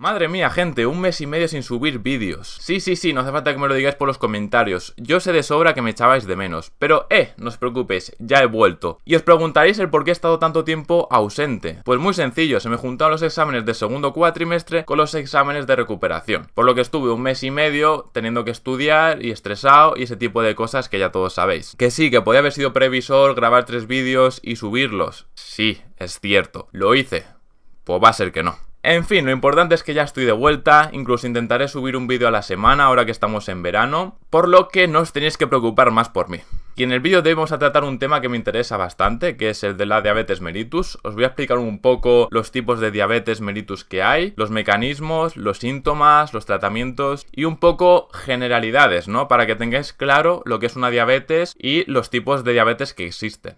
Madre mía, gente, 1 mes y medio sin subir vídeos. Sí, no hace falta que me lo digáis por los comentarios. Yo sé de sobra que me echabais de menos. Pero, no os preocupéis, ya he vuelto. Y os preguntaréis el por qué he estado tanto tiempo ausente. Pues muy sencillo, se me juntaron los exámenes de segundo cuatrimestre con los exámenes de recuperación. Por lo que estuve 1 mes y medio teniendo que estudiar y estresado y ese tipo de cosas que ya todos sabéis. Que sí, que podía haber sido previsor, grabar 3 vídeos y subirlos. Sí, es cierto. ¿Lo hice? Pues va a ser que no. En fin, lo importante es que ya estoy de vuelta, incluso intentaré subir un vídeo a la semana ahora que estamos en verano, por lo que no os tenéis que preocupar más por mí. Y en el vídeo de hoy vamos a tratar un tema que me interesa bastante, que es el de la diabetes mellitus. Os voy a explicar un poco los tipos de diabetes mellitus que hay, los mecanismos, los síntomas, los tratamientos y un poco generalidades, ¿no? Para que tengáis claro lo que es una diabetes y los tipos de diabetes que existen.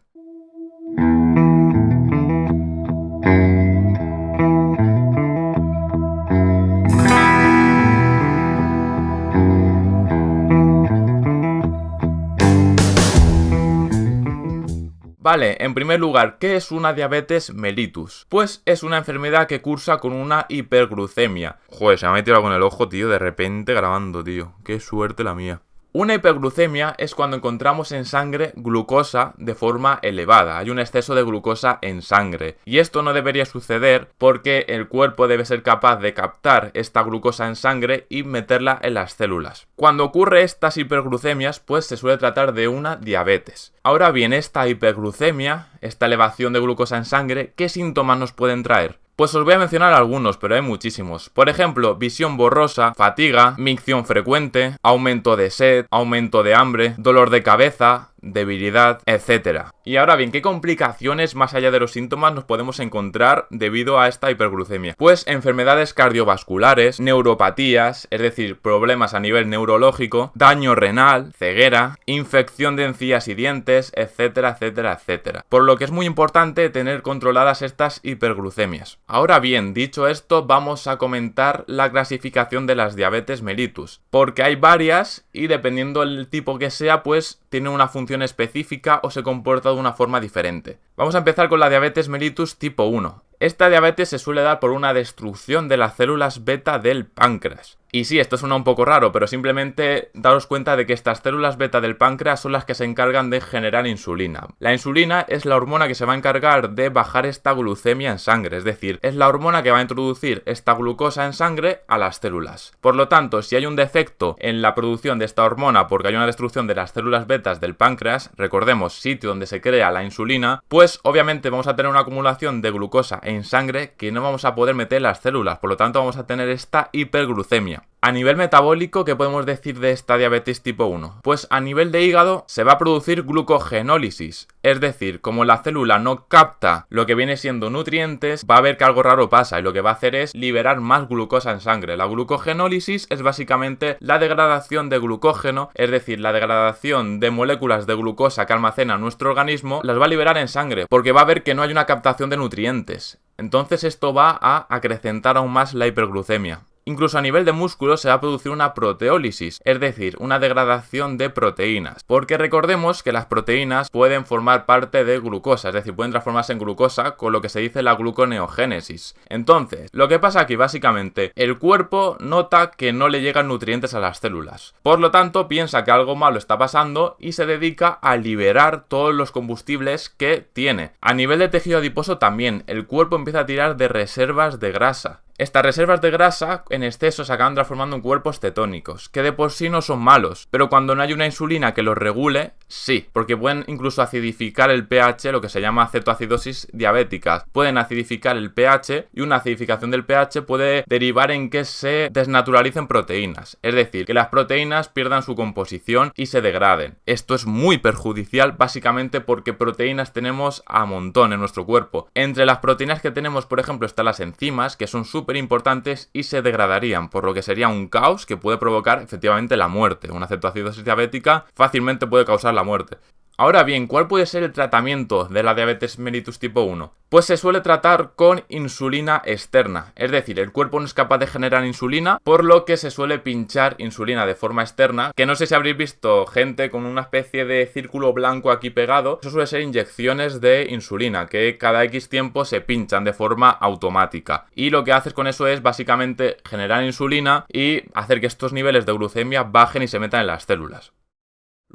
Vale, en primer lugar, ¿qué es una diabetes mellitus? Pues es una enfermedad que cursa con una hiperglucemia. Joder, se me ha metido algo en el ojo, tío, de repente grabando, tío. Qué suerte la mía. Una hiperglucemia es cuando encontramos en sangre glucosa de forma elevada. Hay un exceso de glucosa en sangre. Y esto no debería suceder porque el cuerpo debe ser capaz de captar esta glucosa en sangre y meterla en las células. Cuando ocurre estas hiperglucemias, pues se suele tratar de una diabetes. Ahora bien, esta hiperglucemia, esta elevación de glucosa en sangre, ¿qué síntomas nos pueden traer? Pues os voy a mencionar algunos, pero hay muchísimos. Por ejemplo, visión borrosa, fatiga, micción frecuente, aumento de sed, aumento de hambre, dolor de cabeza, debilidad, etc. Y ahora bien, ¿qué complicaciones más allá de los síntomas nos podemos encontrar debido a esta hiperglucemia? Pues enfermedades cardiovasculares, neuropatías, es decir, problemas a nivel neurológico, daño renal, ceguera, infección de encías y dientes, etcétera, etcétera, etcétera. Por lo que es muy importante tener controladas estas hiperglucemias. Ahora bien, dicho esto, vamos a comentar la clasificación de las diabetes mellitus, porque hay varias y dependiendo del tipo que sea, pues tiene una función específica o se comporta de una forma diferente. Vamos a empezar con la diabetes mellitus tipo 1. Esta diabetes se suele dar por una destrucción de las células beta del páncreas. Y sí, esto suena un poco raro, pero simplemente daros cuenta de que estas células beta del páncreas son las que se encargan de generar insulina. La insulina es la hormona que se va a encargar de bajar esta glucemia en sangre, es decir, es la hormona que va a introducir esta glucosa en sangre a las células. Por lo tanto, si hay un defecto en la producción de esta hormona porque hay una destrucción de las células betas del páncreas, recordemos, sitio donde se crea la insulina, pues obviamente vamos a tener una acumulación de glucosa en sangre que no vamos a poder meter en las células, por lo tanto vamos a tener esta hiperglucemia. A nivel metabólico, ¿qué podemos decir de esta diabetes tipo 1? Pues a nivel de hígado se va a producir glucogenólisis, es decir, como la célula no capta lo que viene siendo nutrientes, va a ver que algo raro pasa y lo que va a hacer es liberar más glucosa en sangre. La glucogenólisis es básicamente la degradación de glucógeno, es decir, la degradación de moléculas de glucosa que almacena nuestro organismo, las va a liberar en sangre, porque va a ver que no hay una captación de nutrientes. Entonces esto va a acrecentar aún más la hiperglucemia. Incluso a nivel de músculo se va a producir una proteólisis, es decir, una degradación de proteínas, porque recordemos que las proteínas pueden formar parte de glucosa, es decir, pueden transformarse en glucosa con lo que se dice la gluconeogénesis. Entonces, lo que pasa aquí básicamente, el cuerpo nota que no le llegan nutrientes a las células, por lo tanto piensa que algo malo está pasando y se dedica a liberar todos los combustibles que tiene. A nivel de tejido adiposo también, el cuerpo empieza a tirar de reservas de grasa. Estas reservas de grasa en exceso se acaban transformando en cuerpos cetónicos, que de por sí no son malos, pero cuando no hay una insulina que los regule, sí, porque pueden incluso acidificar el pH, lo que se llama cetoacidosis diabética. Pueden acidificar el pH y una acidificación del pH puede derivar en que se desnaturalicen proteínas, es decir, que las proteínas pierdan su composición y se degraden. Esto es muy perjudicial básicamente porque proteínas tenemos a montón en nuestro cuerpo. Entre las proteínas que tenemos, por ejemplo, están las enzimas, que son súper importantes y se degradarían, por lo que sería un caos que puede provocar efectivamente la muerte. Una cetoacidosis diabética fácilmente puede causar la muerte. Ahora bien, ¿cuál puede ser el tratamiento de la diabetes mellitus tipo 1? Pues se suele tratar con insulina externa, es decir, el cuerpo no es capaz de generar insulina, por lo que se suele pinchar insulina de forma externa, que no sé si habréis visto gente con una especie de círculo blanco aquí pegado, eso suele ser inyecciones de insulina, que cada X tiempo se pinchan de forma automática, y lo que haces con eso es básicamente generar insulina y hacer que estos niveles de glucemia bajen y se metan en las células.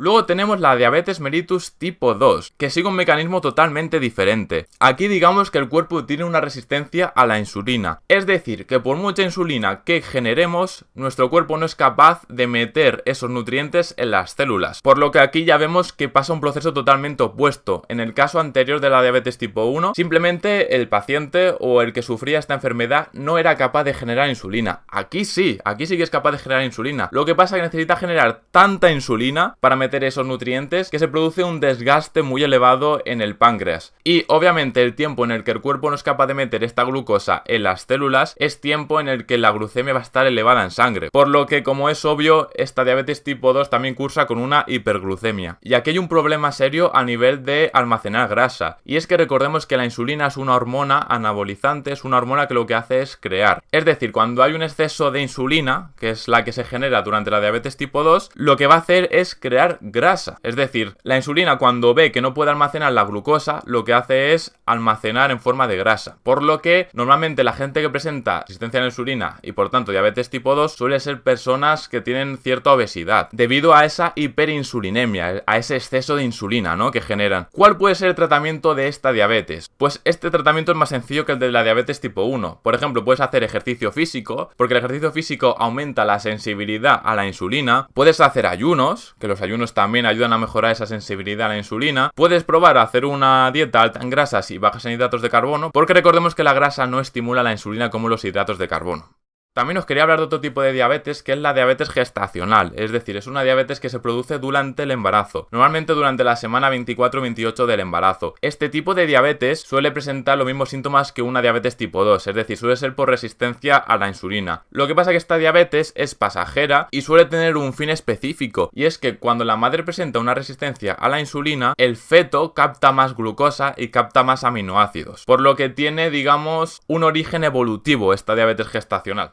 Luego tenemos la diabetes mellitus tipo 2, que sigue un mecanismo totalmente diferente. Aquí digamos que el cuerpo tiene una resistencia a la insulina, es decir, que por mucha insulina que generemos, nuestro cuerpo no es capaz de meter esos nutrientes en las células. Por lo que aquí ya vemos que pasa un proceso totalmente opuesto. En el caso anterior de la diabetes tipo 1, simplemente el paciente o el que sufría esta enfermedad no era capaz de generar insulina. Aquí sí que es capaz de generar insulina. Lo que pasa es que necesita generar tanta insulina para meter esos nutrientes que se produce un desgaste muy elevado en el páncreas. Y obviamente el tiempo en el que el cuerpo no es capaz de meter esta glucosa en las células es tiempo en el que la glucemia va a estar elevada en sangre. Por lo que, como es obvio, esta diabetes tipo 2 también cursa con una hiperglucemia. Y aquí hay un problema serio a nivel de almacenar grasa. Y es que recordemos que la insulina es una hormona anabolizante, es una hormona que lo que hace es crear. Es decir, cuando hay un exceso de insulina, que es la que se genera durante la diabetes tipo 2, lo que va a hacer es crear grasa. Es decir, la insulina cuando ve que no puede almacenar la glucosa, lo que hace es almacenar en forma de grasa. Por lo que normalmente la gente que presenta resistencia a la insulina y por tanto diabetes tipo 2 suele ser personas que tienen cierta obesidad, debido a esa hiperinsulinemia, a ese exceso de insulina, ¿no?, que generan. ¿Cuál puede ser el tratamiento de esta diabetes? Pues este tratamiento es más sencillo que el de la diabetes tipo 1. Por ejemplo, puedes hacer ejercicio físico, porque el ejercicio físico aumenta la sensibilidad a la insulina. Puedes hacer ayunos, que los ayunos también ayudan a mejorar esa sensibilidad a la insulina. Puedes probar a hacer una dieta alta en grasas y bajas en hidratos de carbono, porque recordemos que la grasa no estimula la insulina como los hidratos de carbono. También os quería hablar de otro tipo de diabetes, que es la diabetes gestacional, es decir, es una diabetes que se produce durante el embarazo, normalmente durante la semana 24-28 del embarazo. Este tipo de diabetes suele presentar los mismos síntomas que una diabetes tipo 2, es decir, suele ser por resistencia a la insulina. Lo que pasa es que esta diabetes es pasajera y suele tener un fin específico, y es que cuando la madre presenta una resistencia a la insulina, el feto capta más glucosa y capta más aminoácidos, por lo que tiene, digamos, un origen evolutivo esta diabetes gestacional.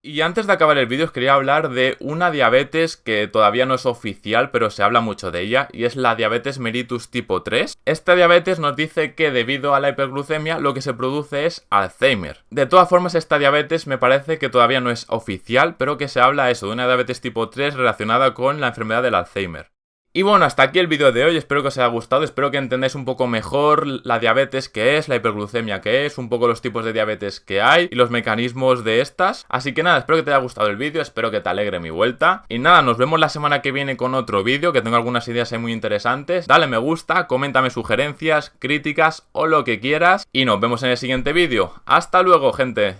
Y antes de acabar el vídeo os quería hablar de una diabetes que todavía no es oficial, pero se habla mucho de ella, y es la diabetes mellitus tipo 3. Esta diabetes nos dice que debido a la hiperglucemia lo que se produce es Alzheimer. De todas formas, esta diabetes me parece que todavía no es oficial, pero que se habla eso, de una diabetes tipo 3 relacionada con la enfermedad del Alzheimer. Y bueno, hasta aquí el vídeo de hoy, espero que os haya gustado, espero que entendáis un poco mejor la diabetes que es, la hiperglucemia que es, un poco los tipos de diabetes que hay y los mecanismos de estas. Así que nada, espero que te haya gustado el vídeo, espero que te alegre mi vuelta. Y nada, nos vemos la semana que viene con otro vídeo, que tengo algunas ideas ahí muy interesantes. Dale me gusta, coméntame sugerencias, críticas o lo que quieras. Y nos vemos en el siguiente vídeo. ¡Hasta luego, gente!